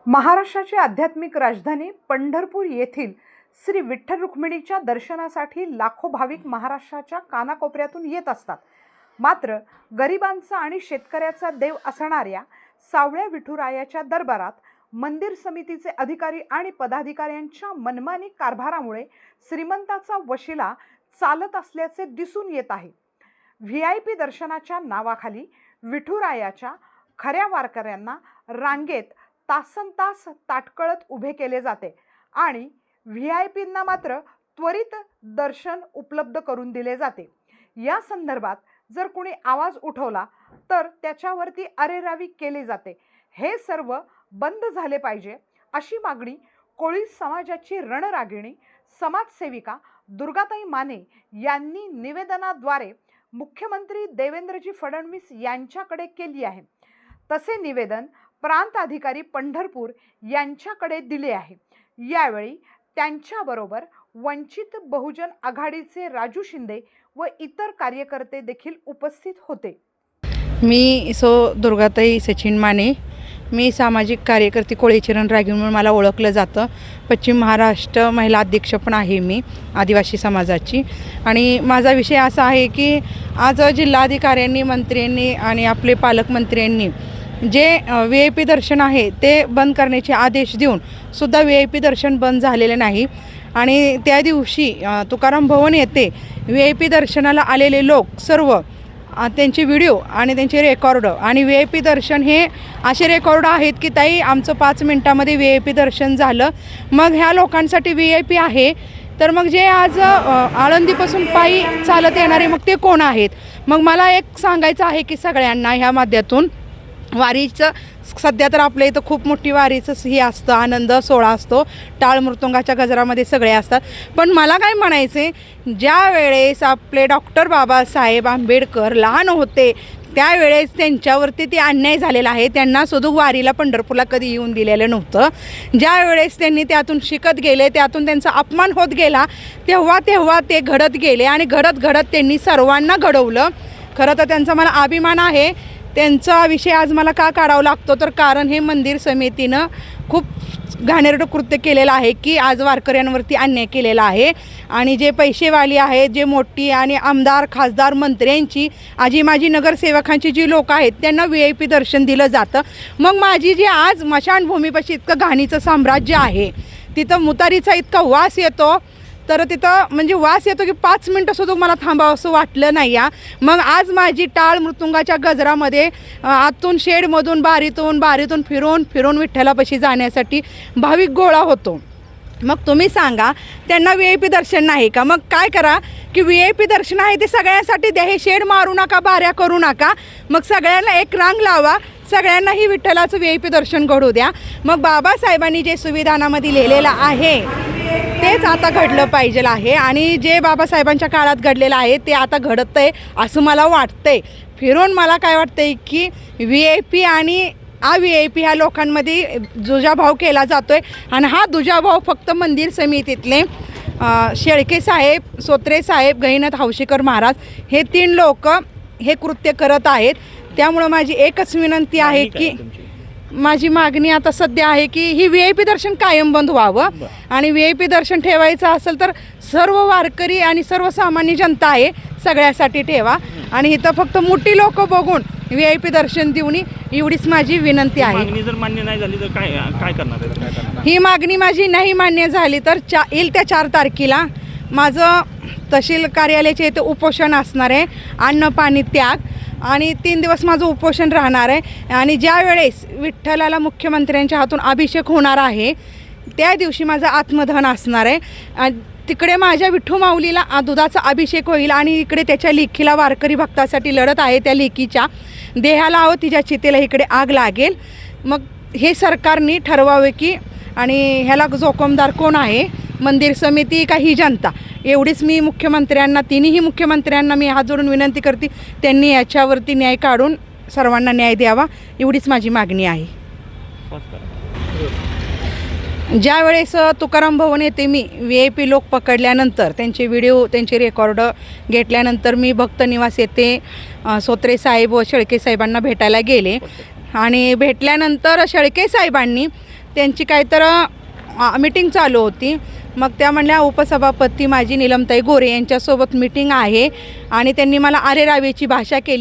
महाराष्ट्राची आध्यात्मिक राजधानी पंढरपूर येथील श्री विठ्ठल रुक्मिणीच्या दर्शनासाठी लाखो भाविक महाराष्ट्राच्या कानाकोपऱ्यातून येत असतात। मात्र गरिबांचा आणि शेतकऱ्याचा देव असणाऱ्या सावळ्या विठुरायाच्या दरबारात मंदिर समितीचे अधिकारी आणि पदाधिकाऱ्यांच्या मनमानी कारभारामुळे श्रीमंताचा वशिला चालत असल्याचे दिसून येत आहे। VIP दर्शनाच्या नावाखाली विठुरायाच्या खऱ्या वारकऱ्यांना रांगेत तासनतास ताटकळत उभे केले जाते आणि VIPंना मात्र त्वरित दर्शन उपलब्ध करून दिले जाते। या संदर्भात जर कोणी आवाज उठवला तर त्याच्यावरती अरेरावी केली जाते। हे सर्व बंद झाले पाहिजे अशी मागणी कोळी समाजाची रणरागिणी समाजसेविका दुर्गाताई माने यांनी निवेदनाद्वारे मुख्यमंत्री देवेंद्रजी फडणवीस यांच्याकडे केली आहे। तसे निवेदन प्रांत अधिकारी पंढरपूर यांच्याकडे दिले आहे। यावेळी त्यांच्याबरोबर वंचित बहुजन आघाडीचे राजू शिंदे व इतर कार्यकर्ते देखील उपस्थित होते। मी दुर्गाताई सचिन माने, मी सामाजिक कार्यकर्ती कोळीची रणरागिणी म्हणून मला ओळखलं जातं। पश्चिम महाराष्ट्र महिला अध्यक्ष पण आहे मी आदिवासी समाजाची। आणि माझा विषय असा आहे की आज जिल्हाधिकाऱ्यांनी, मंत्र्यांनी आणि आपले पालकमंत्र्यांनी जे VIP दर्शन आहे ते बंद करण्याचे आदेश देऊन सुद्धा VIP दर्शन बंद झालेले नाही। आणि त्या दिवशी तुकाराम भवन येथे VIP दर्शनाला आलेले लोक सर्व त्यांचे व्हिडिओ आणि त्यांचे रेकॉर्ड आणि VIP दर्शन हे असे रेकॉर्ड आहेत की ताई आमचं 5 मिनिटामध्ये VIP दर्शन झालं। मग ह्या लोकांसाठी VIP आहे तर मग जे आज आळंदीपासून पायी चालत येणारे मग ते कोण आहेत? मग मला एक सांगायचं आहे की सगळ्यांना ह्या माध्यमातून वारीचं सध्या तर आपल्या इथं खूप मोठी वारीचं हे असतं, आनंद सोहळा असतो, टाळ मृदुंगाच्या गजरामध्ये सगळे असतात। पण मला काय म्हणायचे, ज्या वेळेस आपले डॉक्टर बाबासाहेब आंबेडकर लहान होते त्यावेळेस त्यांच्यावरती ते अन्याय झालेला आहे। त्यांना सुद्धा वारीला पंढरपूरला कधी येऊन दिलेलं नव्हतं। ज्या वेळेस त्यांनी त्यातून शिकत गेले, त्यातून त्यांचा अपमान होत गेला, तेव्हा ते घडत गेले आणि घडत त्यांनी सर्वांना घडवलं। खरं तर त्यांचा मला अभिमान आहे। त्यांचा विषय आज मला का काढावा लागतो तर कारण हे मंदिर समितीनं खूप घाणेरडं कृत्य केलेलं आहे की आज वारकऱ्यांवरती अन्याय केलेला आहे। आणि जे पैसेवाली आहेत, जे मोठी आणि आमदार खासदार मंत्र्यांची आजी माजी नगरसेवकांची जी लोक आहेत त्यांना VIP दर्शन दिलं जातं। मग माझी जी आज मशानभूमीपाशी इतकं घाणीचं साम्राज्य आहे, तिथं मुतारीचा इतका वास येतो तर तिथं म्हणजे वास येतो की 5 मिनटंसुद्धा मला थांबावं असं वाटलं नाही। मग आज माझी टाळ मृदुंगाच्या गजरामध्ये आतून शेडमधून बारीतून फिरून विठ्ठलापाशी जाण्यासाठी भाविक गोळा होतो। मग तुम्ही सांगा त्यांना VIP दर्शन नाही का? मग काय करा की VIP दर्शन आहे ते सगळ्यांसाठी द्या, हे शेड मारू नका, बाऱ्या करू नका। मग सगळ्यांना एक रांग लावा, सगळ्यांनाही विठ्ठलाचं VIP दर्शन घडू द्या। मग बाबासाहेबांनी जे संविधानामध्ये लिहिलेलं आहे तेच आता घडलं पाहिजे आहे आणि जे बाबासाहेबांच्या काळात घडलेलं आहे ते आता घडतं आहे असं मला वाटतंय। फिरून मला काय वाटतंय की VIP आणि VIP ह्या लोकांमध्ये दुजाभाव केला जातो आहे आणि हा दुजाभाव फक्त मंदिर समितीतले शेळके साहेब, सोत्रे साहेब, गहिनाथ हौशीकर महाराज हे 3 लोक हे कृत्य करत आहेत। त्यामुळं माझी एकच विनंती आहे की माझी मागणी आता सध्या आहे की ही VIP दर्शन कायम बंद व्हावं आणि VIP दर्शन ठेवायचं असेल तर सर्व वारकरी आणि सर्वसामान्य जनता आहे सगळ्यासाठी ठेवा आणि इथं फक्त मोठी लोक बघून VIP दर्शन देऊन एवढीच माझी विनंती आहे। मागणी जर मान्य नाही झाली तर काय करणार आहे? ही मागणी माझी नाही मान्य झाली तर येईल त्या 4 तारखेला माझं तहसील कार्यालयाचे इथे उपोषण असणार आहे, अन्न पाणी त्याग आणि 3 दिवस माझं उपोषण राहणार आहे। आणि ज्या वेळेस विठ्ठलाला मुख्यमंत्र्यांच्या हातून अभिषेक होणार आहे त्या दिवशी माझं आत्मदहन असणार आहे। तिकडे माझ्या विठ्ठू माऊलीला दुधाचा अभिषेक होईल आणि इकडे त्याच्या लेकीला वारकरी भक्तासाठी लढत आहे, त्या लेकीच्या देहाला तिच्या चितेला इकडे आग लागेल। मग हे सरकारने ठरवावे की आणि ह्याला जोखमदार कोण आहे, मंदिर समिती का ही जनता? एवढीच मी मुख्यमंत्र्यांना, तिन्ही मुख्यमंत्र्यांना मी हात जोडून विनंती करते, त्यांनी याच्यावरती न्याय काढून सर्वांना न्याय द्यावा एवढीच माझी मागणी आहे। ज्या वेळेस तुकाराम भवन येथे मी VIP लोक पकडल्यानंतर त्यांचे व्हिडिओ, त्यांचे रेकॉर्ड घेतल्यानंतर मी भक्त निवास येथे सोत्रे साहेब व शेळके साहेबांना भेटायला गेले आणि भेटल्यानंतर शेळके साहेबांनी त्यांची काय तर मीटिंग चालू होती. मग त्या म्हणल्या उपसभापती माझी नीलमताई गोरे यांच्यासोबत मीटिंग आहे आणि त्यांनी मला आरेरावीची भाषा केली.